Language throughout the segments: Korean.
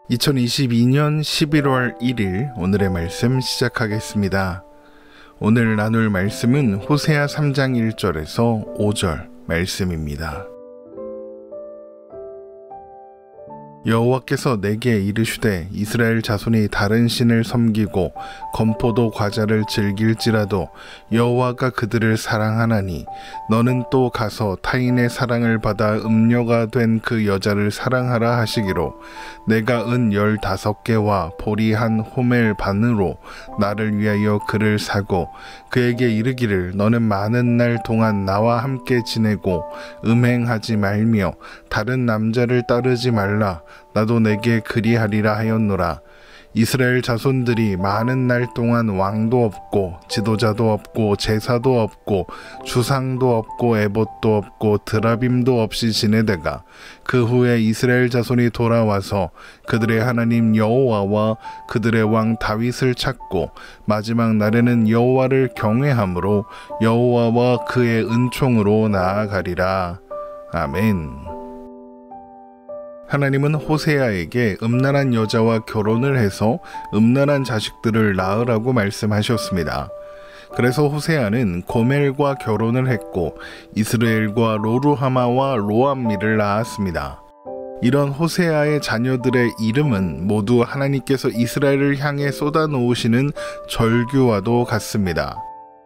2022년 11월 1일 오늘의 말씀 시작하겠습니다. 오늘 나눌 말씀은 호세아 3장 1절에서 5절 말씀입니다. 여호와께서 내게 이르시되 이스라엘 자손이 다른 신을 섬기고 건포도 과자를 즐길지라도 여호와가 그들을 사랑하나니 너는 또 가서 타인의 사랑을 받아 음녀가 된 그 여자를 사랑하라 하시기로 내가 은 15개와 보리 한 호멜 반으로 나를 위하여 그를 사고 그에게 이르기를 너는 많은 날 동안 나와 함께 지내고 음행하지 말며 다른 남자를 따르지 말라 나도 내게 그리하리라 하였노라. 이스라엘 자손들이 많은 날 동안 왕도 없고 지도자도 없고 제사도 없고 주상도 없고 에봇도 없고 드라빔도 없이 지내다가 그 후에 이스라엘 자손이 돌아와서 그들의 하나님 여호와와 그들의 왕 다윗을 찾고 마지막 날에는 여호와를 경외함으로 여호와와 그의 은총으로 나아가리라. 아멘. 하나님은 호세아에게 음란한 여자와 결혼을 해서 음란한 자식들을 낳으라고 말씀하셨습니다. 그래서 호세아는 고멜과 결혼을 했고 이스라엘과 로루하마와 로암미를 낳았습니다. 이런 호세아의 자녀들의 이름은 모두 하나님께서 이스라엘을 향해 쏟아놓으시는 절규와도 같습니다.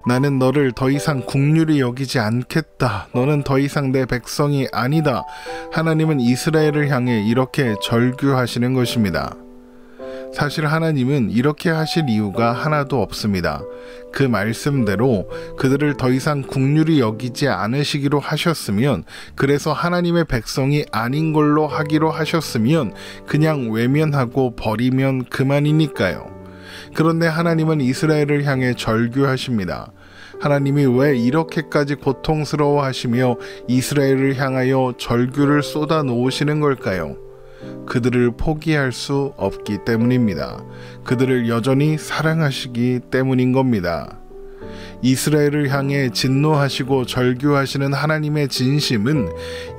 나는 너를 더 이상 국률이 여기지 않겠다. 너는 더 이상 내 백성이 아니다. 하나님은 이스라엘을 향해 이렇게 절규하시는 것입니다. 사실 하나님은 이렇게 하실 이유가 하나도 없습니다. 그 말씀대로 그들을 더 이상 국률이 여기지 않으시기로 하셨으면, 그래서 하나님의 백성이 아닌 걸로 하기로 하셨으면 그냥 외면하고 버리면 그만이니까요. 그런데 하나님은 이스라엘을 향해 절규하십니다. 하나님이 왜 이렇게까지 고통스러워하시며 이스라엘을 향하여 절규를 쏟아 놓으시는 걸까요? 그들을 포기할 수 없기 때문입니다. 그들을 여전히 사랑하시기 때문인 겁니다. 이스라엘을 향해 진노하시고 절규하시는 하나님의 진심은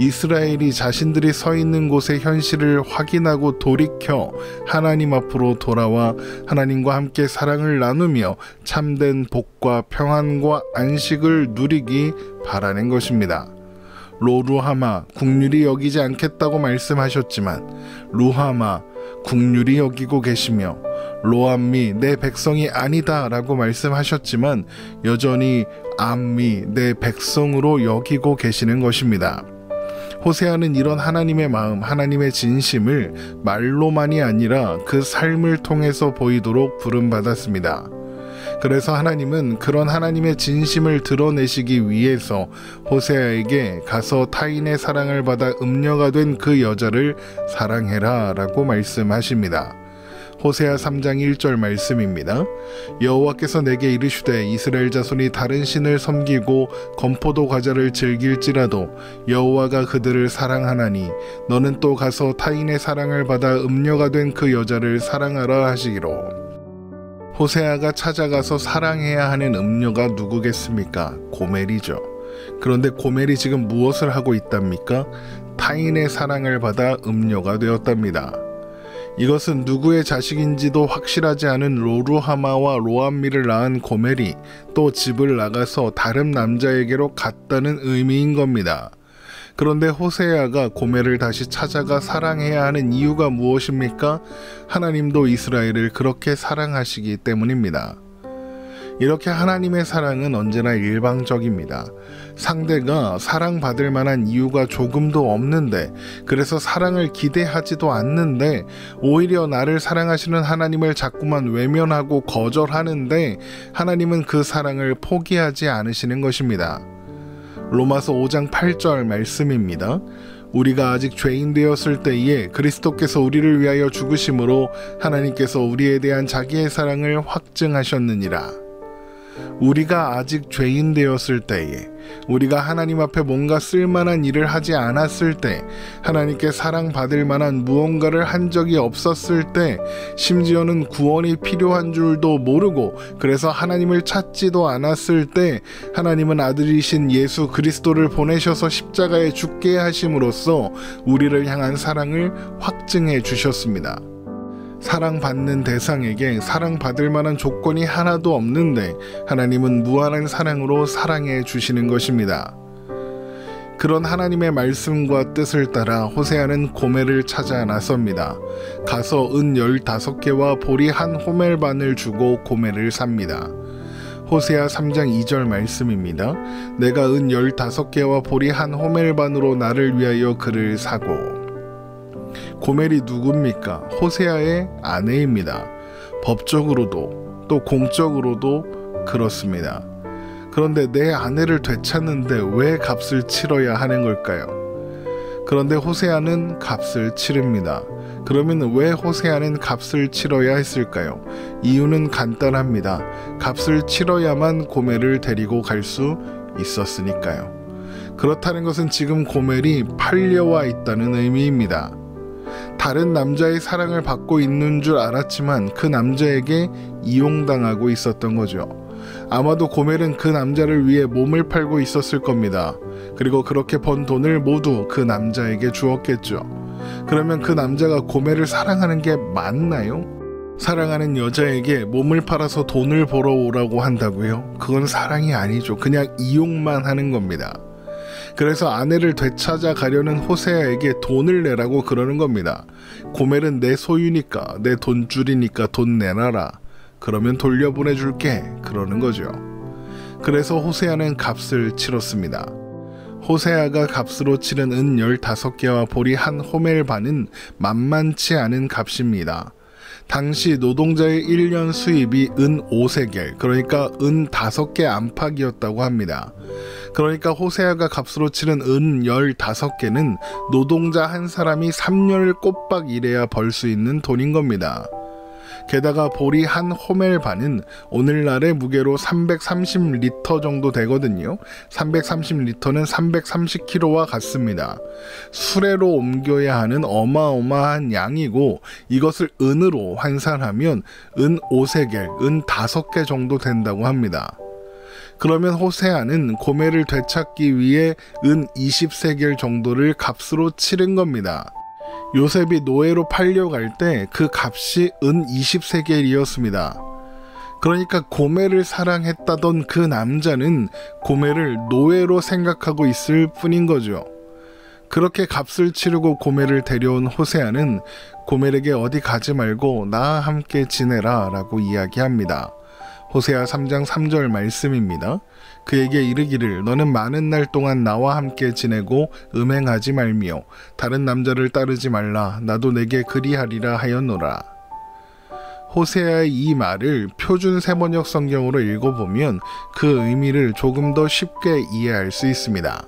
이스라엘이 자신들이 서 있는 곳의 현실을 확인하고 돌이켜 하나님 앞으로 돌아와 하나님과 함께 사랑을 나누며 참된 복과 평안과 안식을 누리기 바라는 것입니다. 로루하마 국률이 여기지 않겠다고 말씀하셨지만 루하마 국률이 여기고 계시며 로암미 내 백성이 아니다 라고 말씀하셨지만 여전히 암미 내 백성으로 여기고 계시는 것입니다. 호세아는 이런 하나님의 마음, 하나님의 진심을 말로만이 아니라 그 삶을 통해서 보이도록 부름받았습니다. 그래서 하나님은 그런 하나님의 진심을 드러내시기 위해서 호세아에게 가서 타인의 사랑을 받아 음녀가 된 그 여자를 사랑해라 라고 말씀하십니다. 호세아 3장 1절 말씀입니다. 여호와께서 내게 이르시되 이스라엘 자손이 다른 신을 섬기고 건포도 과자를 즐길지라도 여호와가 그들을 사랑하나니 너는 또 가서 타인의 사랑을 받아 음녀가 된 그 여자를 사랑하라 하시기로. 호세아가 찾아가서 사랑해야 하는 음녀가 누구겠습니까? 고멜이죠. 그런데 고멜이 지금 무엇을 하고 있답니까? 타인의 사랑을 받아 음녀가 되었답니다. 이것은 누구의 자식인지도 확실하지 않은 로루하마와 로암미를 낳은 고멜이 또 집을 나가서 다른 남자에게로 갔다는 의미인 겁니다. 그런데 호세아가 고멜을 다시 찾아가 사랑해야 하는 이유가 무엇입니까? 하나님도 이스라엘을 그렇게 사랑하시기 때문입니다. 이렇게 하나님의 사랑은 언제나 일방적입니다. 상대가 사랑받을 만한 이유가 조금도 없는데, 그래서 사랑을 기대하지도 않는데 오히려 나를 사랑하시는 하나님을 자꾸만 외면하고 거절하는데 하나님은 그 사랑을 포기하지 않으시는 것입니다. 로마서 5장 8절 말씀입니다. 우리가 아직 죄인 되었을 때에 그리스도께서 우리를 위하여 죽으심으로 하나님께서 우리에 대한 자기의 사랑을 확증하셨느니라. 우리가 아직 죄인 되었을 때에, 우리가 하나님 앞에 뭔가 쓸만한 일을 하지 않았을 때, 하나님께 사랑받을 만한 무언가를 한 적이 없었을 때, 심지어는 구원이 필요한 줄도 모르고 그래서 하나님을 찾지도 않았을 때 하나님은 아들이신 예수 그리스도를 보내셔서 십자가에 죽게 하심으로써 우리를 향한 사랑을 확증해 주셨습니다. 사랑받는 대상에게 사랑받을 만한 조건이 하나도 없는데 하나님은 무한한 사랑으로 사랑해 주시는 것입니다. 그런 하나님의 말씀과 뜻을 따라 호세아는 고멜을 찾아 나섭니다. 가서 은 15개와 보리 한 호멜 반을 주고 고멜을 삽니다. 호세아 3장 2절 말씀입니다. 내가 은 15개와 보리 한 호멜 반으로 나를 위하여 그를 사고. 고멜이 누굽니까? 호세아의 아내입니다. 법적으로도 또 공적으로도 그렇습니다. 그런데 내 아내를 되찾는데 왜 값을 치러야 하는 걸까요? 그런데 호세아는 값을 치릅니다. 그러면 왜 호세아는 값을 치러야 했을까요? 이유는 간단합니다. 값을 치러야만 고멜을 데리고 갈 수 있었으니까요. 그렇다는 것은 지금 고멜이 팔려와 있다는 의미입니다. 다른 남자의 사랑을 받고 있는 줄 알았지만 그 남자에게 이용당하고 있었던 거죠. 아마도 고멜은 그 남자를 위해 몸을 팔고 있었을 겁니다. 그리고 그렇게 번 돈을 모두 그 남자에게 주었겠죠. 그러면 그 남자가 고멜을 사랑하는 게 맞나요? 사랑하는 여자에게 몸을 팔아서 돈을 벌어오라고 한다고요? 그건 사랑이 아니죠. 그냥 이용만 하는 겁니다. 그래서 아내를 되찾아 가려는 호세아에게 돈을 내라고 그러는 겁니다. 고멜은 내 소유니까, 내 돈줄이니까 돈 내놔라. 그러면 돌려보내줄게. 그러는 거죠. 그래서 호세아는 값을 치렀습니다. 호세아가 값으로 치른 은 15개와 보리 한 호멜 반은 만만치 않은 값입니다. 당시 노동자의 1년 수입이 은 5세겔, 그러니까 은 5개 안팎이었다고 합니다. 그러니까 호세아가 값으로 치른 은 15개는 노동자 한 사람이 3년을 꼬박 일해야 벌 수 있는 돈인 겁니다. 게다가 보리 한 호멜 반은 오늘날의 무게로 330리터 정도 되거든요. 330리터는 330kg와 같습니다. 수레로 옮겨야 하는 어마어마한 양이고 이것을 은으로 환산하면 은 5세겔, 은 5개 정도 된다고 합니다. 그러면 호세아는 고멜을 되찾기 위해 은 20세겔 정도를 값으로 치른 겁니다. 요셉이 노예로 팔려갈 때 그 값이 은 20세겔이었습니다. 그러니까 고멜을 사랑했다던 그 남자는 고멜을 노예로 생각하고 있을 뿐인 거죠. 그렇게 값을 치르고 고멜을 데려온 호세아는 고멜에게 어디 가지 말고 나와 함께 지내라 라고 이야기합니다. 호세아 3장 3절 말씀입니다. 그에게 이르기를 너는 많은 날 동안 나와 함께 지내고 음행하지 말며 다른 남자를 따르지 말라. 나도 내게 그리하리라 하였노라. 호세아의 이 말을 표준 세번역 성경으로 읽어보면 그 의미를 조금 더 쉽게 이해할 수 있습니다.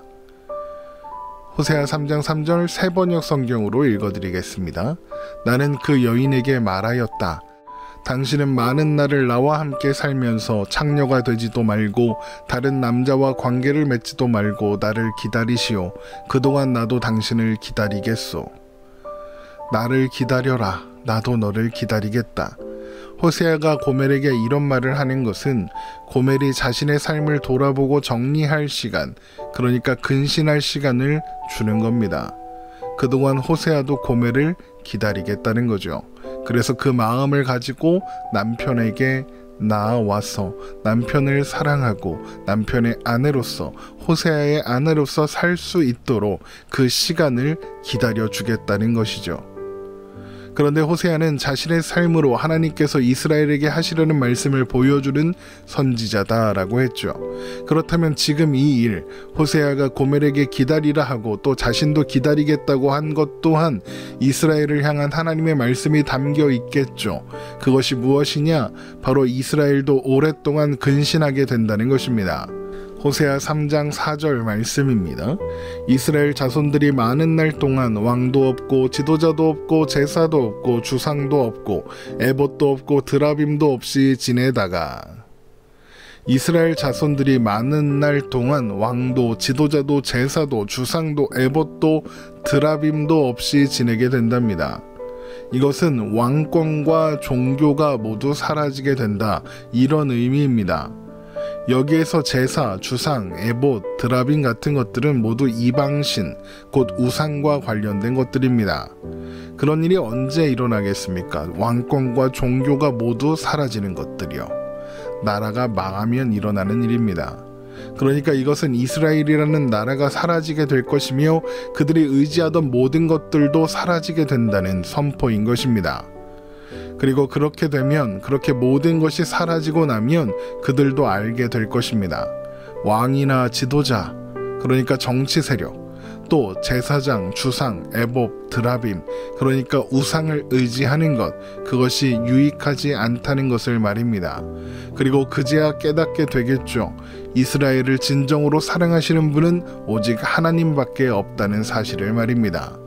호세아 3장 3절 세번역 성경으로 읽어드리겠습니다. 나는 그 여인에게 말하였다. 당신은 많은 날을 나와 함께 살면서 창녀가 되지도 말고 다른 남자와 관계를 맺지도 말고 나를 기다리시오. 그동안 나도 당신을 기다리겠소. 나를 기다려라. 나도 너를 기다리겠다. 호세아가 고멜에게 이런 말을 하는 것은 고멜이 자신의 삶을 돌아보고 정리할 시간, 그러니까 근신할 시간을 주는 겁니다. 그동안 호세아도 고멜을 기다리겠다는 거죠. 그래서 그 마음을 가지고 남편에게 나아와서 남편을 사랑하고 남편의 아내로서 호세아의 아내로서 살 수 있도록 그 시간을 기다려주겠다는 것이죠. 그런데 호세아는 자신의 삶으로 하나님께서 이스라엘에게 하시려는 말씀을 보여주는 선지자다라고 했죠. 그렇다면 지금 이 일, 호세아가 고멜에게 기다리라 하고 또 자신도 기다리겠다고 한 것 또한 이스라엘을 향한 하나님의 말씀이 담겨 있겠죠. 그것이 무엇이냐? 바로 이스라엘도 오랫동안 근신하게 된다는 것입니다. 호세아 3장 4절 말씀입니다. 이스라엘 자손들이 많은 날 동안 왕도 없고 지도자도 없고 제사도 없고 주상도 없고 에봇도 없고 드라빔도 없이 지내다가 이스라엘 자손들이 많은 날 동안 왕도 지도자도 제사도 주상도 에봇도 드라빔도 없이 지내게 된답니다. 이것은 왕권과 종교가 모두 사라지게 된다, 이런 의미입니다. 여기에서 제사, 주상, 에봇, 드라빔 같은 것들은 모두 이방신, 곧 우상과 관련된 것들입니다. 그런 일이 언제 일어나겠습니까? 왕권과 종교가 모두 사라지는 것들이요. 나라가 망하면 일어나는 일입니다. 그러니까 이것은 이스라엘이라는 나라가 사라지게 될 것이며 그들이 의지하던 모든 것들도 사라지게 된다는 선포인 것입니다. 그리고 그렇게 되면, 그렇게 모든 것이 사라지고 나면 그들도 알게 될 것입니다. 왕이나 지도자, 그러니까 정치 세력, 또 제사장, 주상, 애복, 드라빔, 그러니까 우상을 의지하는 것, 그것이 유익하지 않다는 것을 말입니다. 그리고 그제야 깨닫게 되겠죠. 이스라엘을 진정으로 사랑하시는 분은 오직 하나님밖에 없다는 사실을 말입니다.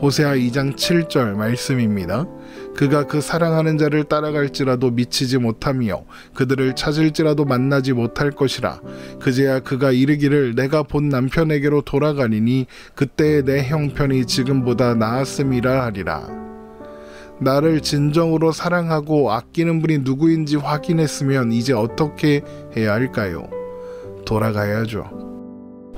호세아 2장 7절 말씀입니다. 그가 그 사랑하는 자를 따라갈지라도 미치지 못하며 그들을 찾을지라도 만나지 못할 것이라. 그제야 그가 이르기를 내가 본 남편에게로 돌아가리니 그때의 내 형편이 지금보다 나았음이라 하리라. 나를 진정으로 사랑하고 아끼는 분이 누구인지 확인했으면 이제 어떻게 해야 할까요? 돌아가야죠.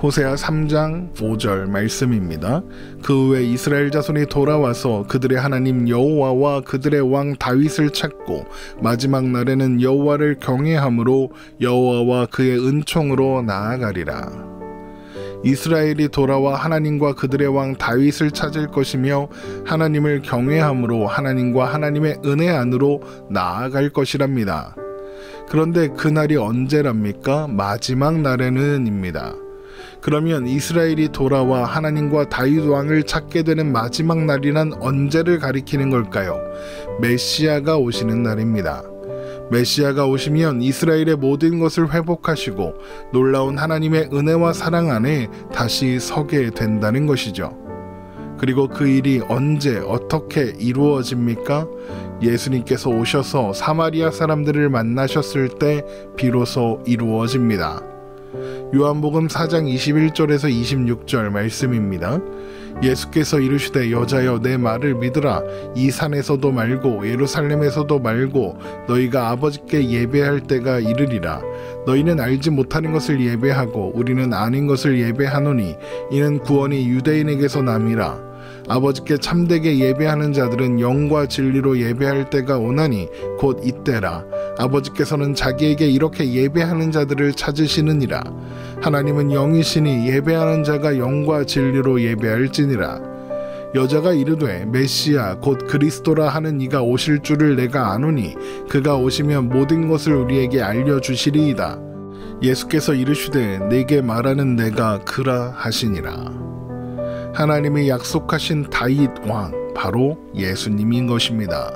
호세아 3장 5절 말씀입니다. 그 후에 이스라엘 자손이 돌아와서 그들의 하나님 여호와와 그들의 왕 다윗을 찾고 마지막 날에는 여호와를 경외함으로 여호와와 그의 은총으로 나아가리라. 이스라엘이 돌아와 하나님과 그들의 왕 다윗을 찾을 것이며 하나님을 경외함으로 하나님과 하나님의 은혜 안으로 나아갈 것이랍니다. 그런데 그날이 언제랍니까? 마지막 날에는입니다. 그러면 이스라엘이 돌아와 하나님과 다윗 왕을 찾게 되는 마지막 날이란 언제를 가리키는 걸까요? 메시아가 오시는 날입니다. 메시아가 오시면 이스라엘의 모든 것을 회복하시고 놀라운 하나님의 은혜와 사랑 안에 다시 서게 된다는 것이죠. 그리고 그 일이 언제 어떻게 이루어집니까? 예수님께서 오셔서 사마리아 사람들을 만나셨을 때 비로소 이루어집니다. 요한복음 4장 21절에서 26절 말씀입니다. 예수께서 이르시되 여자여 내 말을 믿으라. 이 산에서도 말고 예루살렘에서도 말고 너희가 아버지께 예배할 때가 이르리라. 너희는 알지 못하는 것을 예배하고 우리는 아는 것을 예배하노니 이는 구원이 유대인에게서 남이라. 아버지께 참되게 예배하는 자들은 영과 진리로 예배할 때가 오나니 곧 이때라. 아버지께서는 자기에게 이렇게 예배하는 자들을 찾으시느니라. 하나님은 영이시니 예배하는 자가 영과 진리로 예배할지니라. 여자가 이르되 메시아 곧 그리스도라 하는 이가 오실 줄을 내가 아노니 그가 오시면 모든 것을 우리에게 알려주시리이다. 예수께서 이르시되 내게 말하는 내가 그라 하시니라. 하나님이 약속하신 다윗 왕, 바로 예수님인 것입니다.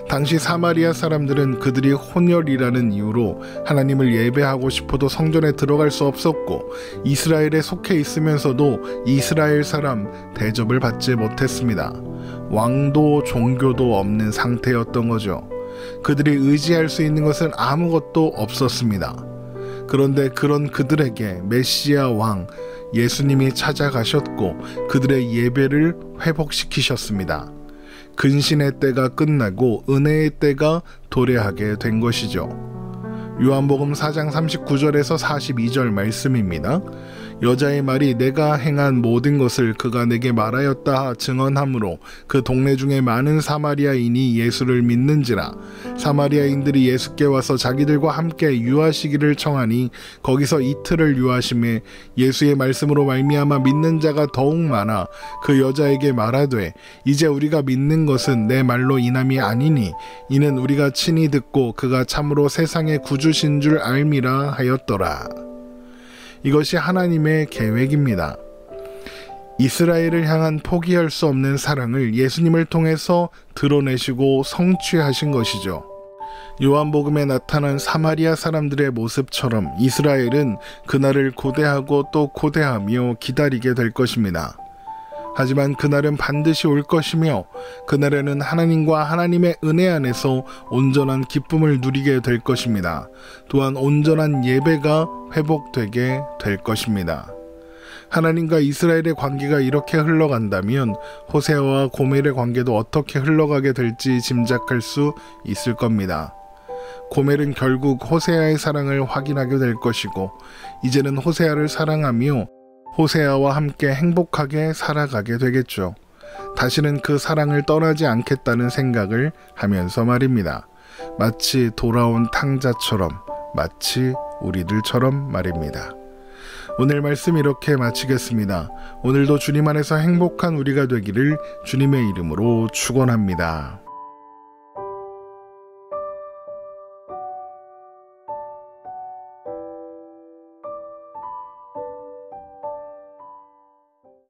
당시 사마리아 사람들은 그들이 혼혈이라는 이유로 하나님을 예배하고 싶어도 성전에 들어갈 수 없었고 이스라엘에 속해 있으면서도 이스라엘 사람 대접을 받지 못했습니다. 왕도 종교도 없는 상태였던 거죠. 그들이 의지할 수 있는 것은 아무것도 없었습니다. 그런데 그런 그들에게 메시아 왕 예수님이 찾아가셨고 그들의 예배를 회복시키셨습니다. 근신의 때가 끝나고 은혜의 때가 도래하게 된 것이죠. 요한복음 4장 39절에서 42절 말씀입니다. 여자의 말이 내가 행한 모든 것을 그가 내게 말하였다 증언하므로 그 동네 중에 많은 사마리아인이 예수를 믿는지라. 사마리아인들이 예수께 와서 자기들과 함께 유하시기를 청하니 거기서 이틀을 유하심에 예수의 말씀으로 말미암아 믿는 자가 더욱 많아 그 여자에게 말하되 이제 우리가 믿는 것은 내 말로 인함이 아니니 이는 우리가 친히 듣고 그가 참으로 세상의 구주신 줄 알미라 하였더라. 이것이 하나님의 계획입니다. 이스라엘을 향한 포기할 수 없는 사랑을 예수님을 통해서 드러내시고 성취하신 것이죠. 요한복음에 나타난 사마리아 사람들의 모습처럼 이스라엘은 그날을 고대하고 또 고대하며 기다리게 될 것입니다. 하지만 그날은 반드시 올 것이며 그날에는 하나님과 하나님의 은혜 안에서 온전한 기쁨을 누리게 될 것입니다. 또한 온전한 예배가 회복되게 될 것입니다. 하나님과 이스라엘의 관계가 이렇게 흘러간다면 호세아와 고멜의 관계도 어떻게 흘러가게 될지 짐작할 수 있을 겁니다. 고멜은 결국 호세아의 사랑을 확인하게 될 것이고 이제는 호세아를 사랑하며 호세아와 함께 행복하게 살아가게 되겠죠. 다시는 그 사랑을 떠나지 않겠다는 생각을 하면서 말입니다. 마치 돌아온 탕자처럼, 마치 우리들처럼 말입니다. 오늘 말씀 이렇게 마치겠습니다. 오늘도 주님 안에서 행복한 우리가 되기를 주님의 이름으로 축원합니다.